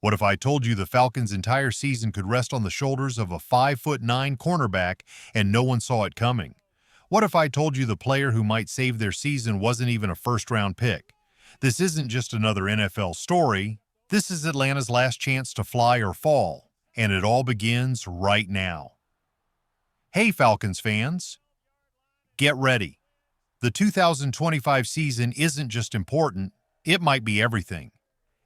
What if I told you the Falcons' entire season could rest on the shoulders of a 5'9" cornerback and no one saw it coming? What if I told you the player who might save their season wasn't even a first-round pick? This isn't just another NFL story. This is Atlanta's last chance to fly or fall, and it all begins right now. Hey, Falcons fans, get ready. The 2025 season isn't just important, it might be everything.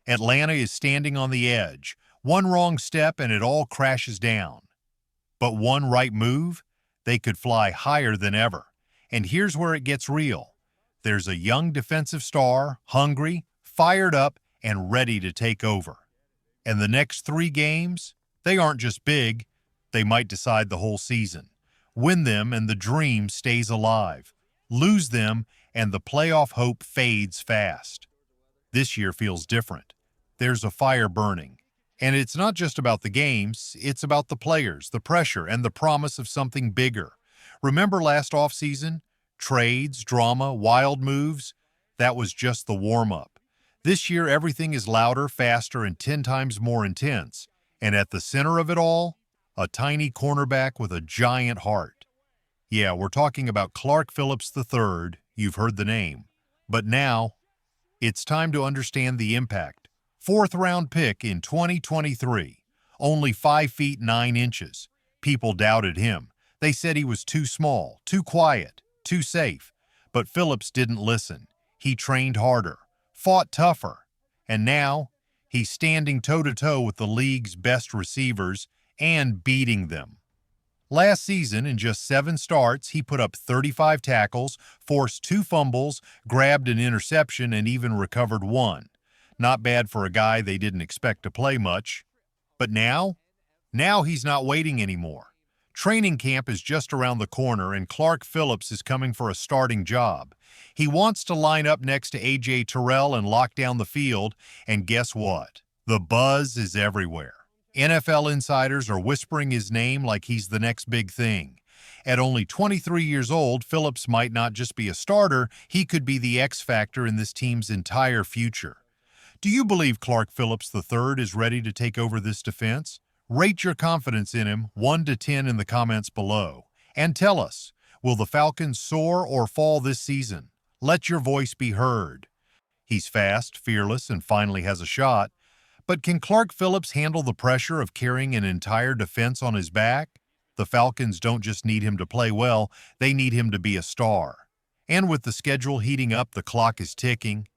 Atlanta is standing on the edge. One wrong step and it all crashes down. But one right move, they could fly higher than ever. And here's where it gets real. There's a young defensive star, hungry, fired up, and ready to take over. And the next 3 games, they aren't just big, they might decide the whole season. Win them and the dream stays alive. Lose them and the playoff hope fades fast. This year feels different. There's a fire burning. And it's not just about the games, it's about the players, the pressure, and the promise of something bigger. Remember last offseason? Trades, drama, wild moves? That was just the warm-up. This year, everything is louder, faster, and 10 times more intense. And at the center of it all, a tiny cornerback with a giant heart. Yeah, we're talking about Clark Phillips III. You've heard the name. But now, it's time to understand the impact. 4th-round pick in 2023. Only 5 feet 9 inches. People doubted him. They said he was too small, too quiet, too safe. But Phillips didn't listen. He trained harder, fought tougher. And now, he's standing toe-to-toe with the league's best receivers and beating them. Last season, in just 7 starts, he put up 35 tackles, forced 2 fumbles, grabbed an interception, and even recovered 1. Not bad for a guy they didn't expect to play much. But now he's not waiting anymore. Training camp is just around the corner, and Clark Phillips is coming for a starting job. He wants to line up next to A.J. Terrell and lock down the field, and guess what? The buzz is everywhere. NFL insiders are whispering his name like he's the next big thing. At only 23 years old, Phillips might not just be a starter, he could be the X factor in this team's entire future. Do you believe Clark Phillips III is ready to take over this defense? Rate your confidence in him 1 to 10 in the comments below. And tell us, will the Falcons soar or fall this season? Let your voice be heard. He's fast, fearless, and finally has a shot. But can Clark Phillips handle the pressure of carrying an entire defense on his back? The Falcons don't just need him to play well, they need him to be a star. And with the schedule heating up, the clock is ticking.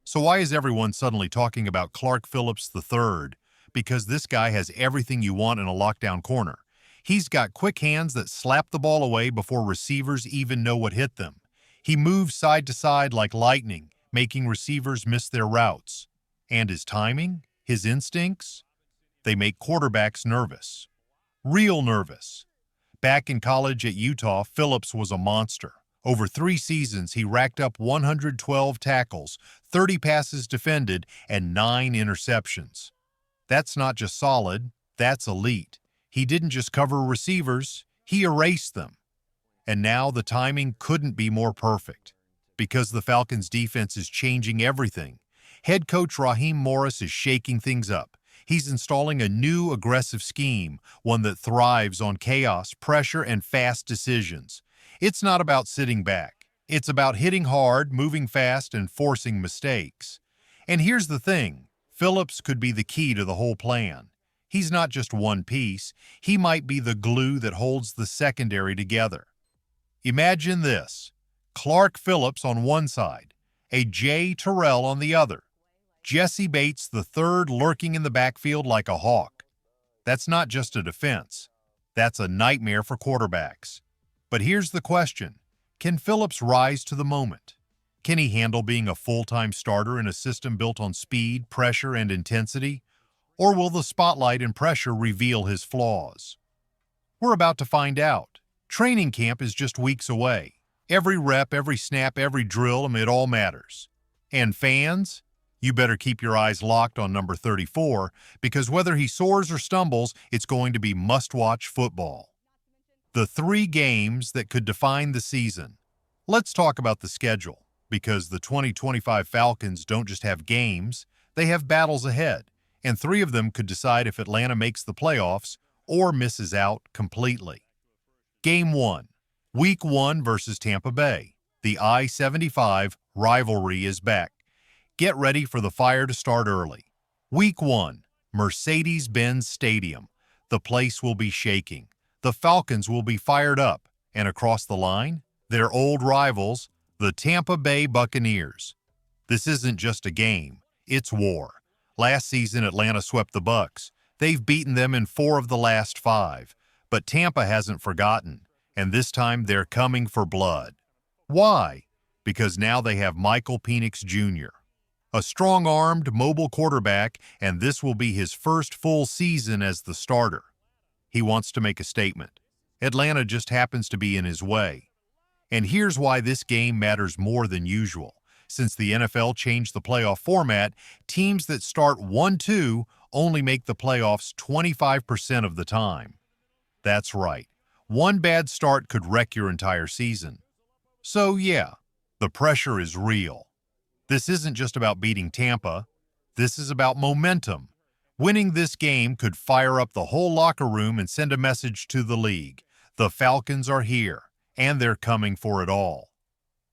So why is everyone suddenly talking about Clark Phillips III? Because this guy has everything you want in a lockdown corner. He's got quick hands that slap the ball away before receivers even know what hit them. He moves side to side like lightning, making receivers miss their routes. And his timing, his instincts, they make quarterbacks nervous. Real nervous. Back in college at Utah, Phillips was a monster. Over 3 seasons, he racked up 112 tackles, 30 passes defended, and 9 interceptions. That's not just solid, that's elite. He didn't just cover receivers, he erased them. And now the timing couldn't be more perfect. Because the Falcons' defense is changing everything. Head coach Raheem Morris is shaking things up. He's installing a new aggressive scheme, one that thrives on chaos, pressure, and fast decisions. It's not about sitting back. It's about hitting hard, moving fast, and forcing mistakes. And here's the thing. Phillips could be the key to the whole plan. He's not just one piece. He might be the glue that holds the secondary together. Imagine this. Clark Phillips on one side, A.J. Terrell on the other. Jesse Bates III lurking in the backfield like a hawk. That's not just a defense. That's a nightmare for quarterbacks. But here's the question. Can Phillips rise to the moment? Can he handle being a full-time starter in a system built on speed, pressure, and intensity? Or will the spotlight and pressure reveal his flaws? We're about to find out. Training camp is just weeks away. Every rep, every snap, every drill, it all matters. And fans, you better keep your eyes locked on number 34, because whether he soars or stumbles, it's going to be must-watch football. The 3 games that could define the season. Let's talk about the schedule, because the 2025 Falcons don't just have games, they have battles ahead. and 3 of them could decide if Atlanta makes the playoffs or misses out completely. Game 1, Week 1 versus Tampa Bay. The I-75 rivalry is back. Get ready for the fire to start early. Week 1, Mercedes-Benz Stadium. The place will be shaking. The Falcons will be fired up. And across the line, their old rivals, the Tampa Bay Buccaneers. This isn't just a game, it's war. Last season, Atlanta swept the Bucs. They've beaten them in 4 of the last 5. But Tampa hasn't forgotten, and this time they're coming for blood. Why? Because now they have Michael Penix Jr., a strong-armed, mobile quarterback, and this will be his first full season as the starter. He wants to make a statement. Atlanta just happens to be in his way. And here's why this game matters more than usual. Since the NFL changed the playoff format, teams that start 1-2 only make the playoffs 25% of the time. That's right. One bad start could wreck your entire season. So yeah, the pressure is real. This isn't just about beating Tampa. This is about momentum. Winning this game could fire up the whole locker room and send a message to the league. The Falcons are here, and they're coming for it all.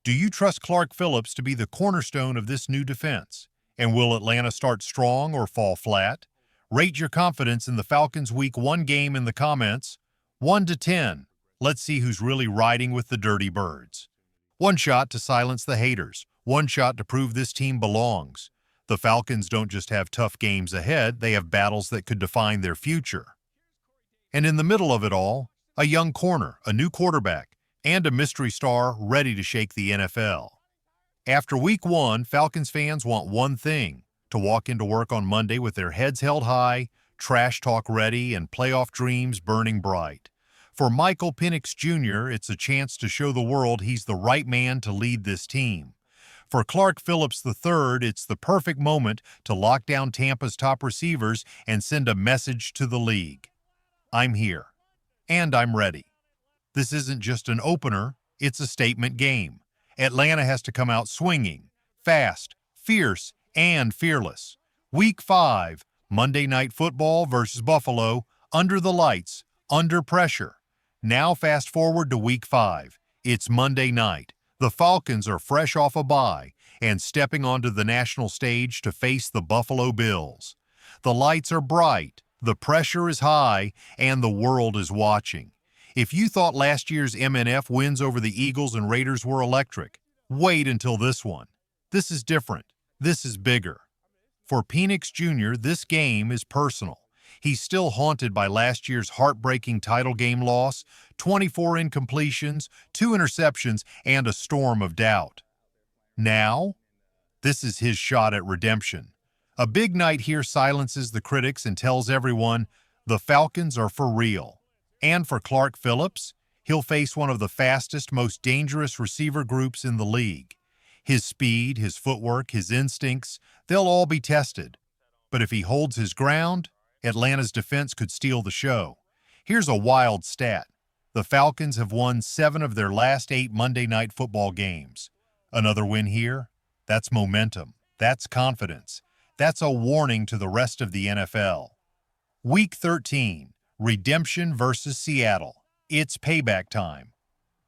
Do you trust Clark Phillips to be the cornerstone of this new defense? And will Atlanta start strong or fall flat? Rate your confidence in the Falcons' Week 1 game in the comments. 1 to 10. Let's see who's really riding with the Dirty Birds. One shot to silence the haters. One shot to prove this team belongs. The Falcons don't just have tough games ahead, they have battles that could define their future. And in the middle of it all, a young corner, a new quarterback, and a mystery star ready to shake the NFL. After Week 1, Falcons fans want one thing: to walk into work on Monday with their heads held high, trash talk ready, and playoff dreams burning bright. For Michael Penix Jr., it's a chance to show the world he's the right man to lead this team. For Clark Phillips III, it's the perfect moment to lock down Tampa's top receivers and send a message to the league. I'm here. And I'm ready. This isn't just an opener, it's a statement game. Atlanta has to come out swinging, fast, fierce, and fearless. Week 5, Monday Night Football versus Buffalo, under the lights, under pressure. Now fast forward to Week 5. It's Monday night. The Falcons are fresh off a bye and stepping onto the national stage to face the Buffalo Bills. The lights are bright, the pressure is high, and the world is watching. If you thought last year's MNF wins over the Eagles and Raiders were electric, wait until this one. This is different. This is bigger. For Penix Jr., this game is personal. He's still haunted by last year's heartbreaking title game loss, 24 incompletions, 2 interceptions, and a storm of doubt. Now, this is his shot at redemption. A big night here silences the critics and tells everyone the Falcons are for real. And for Clark Phillips, he'll face one of the fastest, most dangerous receiver groups in the league. His speed, his footwork, his instincts, they'll all be tested. But if he holds his ground, Atlanta's defense could steal the show. Here's a wild stat. The Falcons have won 7 of their last 8 Monday Night Football games. Another win here? That's momentum. That's confidence. That's a warning to the rest of the NFL. Week 13, Redemption versus Seattle. It's payback time.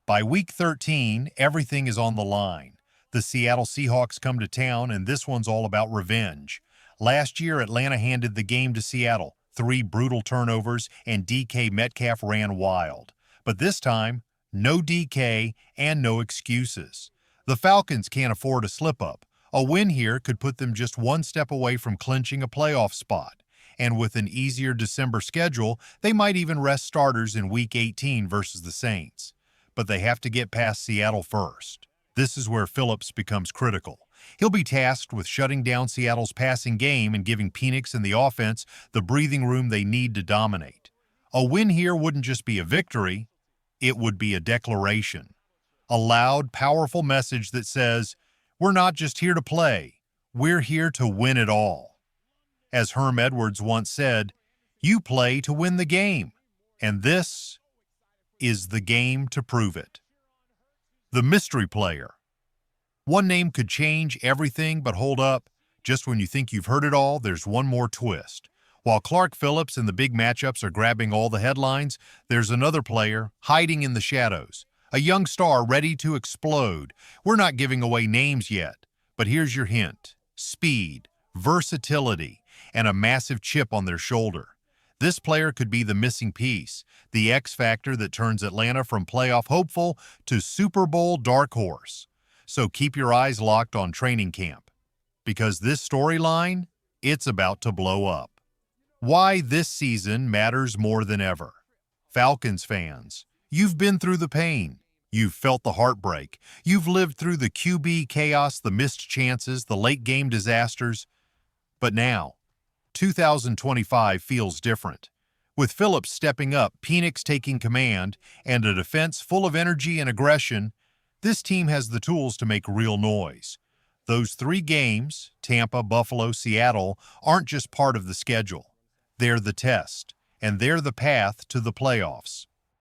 By Week 13, everything is on the line. The Seattle Seahawks come to town, and this one's all about revenge. Last year, Atlanta handed the game to Seattle. 3 brutal turnovers, and DK Metcalf ran wild. But this time, no DK and no excuses. The Falcons can't afford a slip-up. A win here could put them just one step away from clinching a playoff spot. And with an easier December schedule, they might even rest starters in Week 18 versus the Saints. But they have to get past Seattle first. This is where Phillips becomes critical. He'll be tasked with shutting down Seattle's passing game and giving Penix and the offense the breathing room they need to dominate. A win here wouldn't just be a victory, it would be a declaration. A loud, powerful message that says, we're not just here to play, we're here to win it all. As Herm Edwards once said, you play to win the game, and this is the game to prove it. The mystery player. One name could change everything, but hold up. Just when you think you've heard it all, there's one more twist. While Clark Phillips and the big matchups are grabbing all the headlines, there's another player hiding in the shadows, a young star ready to explode. We're not giving away names yet, but here's your hint: speed, versatility, and a massive chip on their shoulder. This player could be the missing piece, the X factor that turns Atlanta from playoff hopeful to Super Bowl dark horse. So keep your eyes locked on training camp, because this storyline, it's about to blow up. Why this season matters more than ever. Falcons fans, you've been through the pain. You've felt the heartbreak. You've lived through the QB chaos, the missed chances, the late-game disasters. But now, 2025 feels different. With Phillips stepping up, Penix taking command, and a defense full of energy and aggression, this team has the tools to make real noise. Those 3 games, Tampa, Buffalo, Seattle, aren't just part of the schedule. They're the test, and they're the path to the playoffs.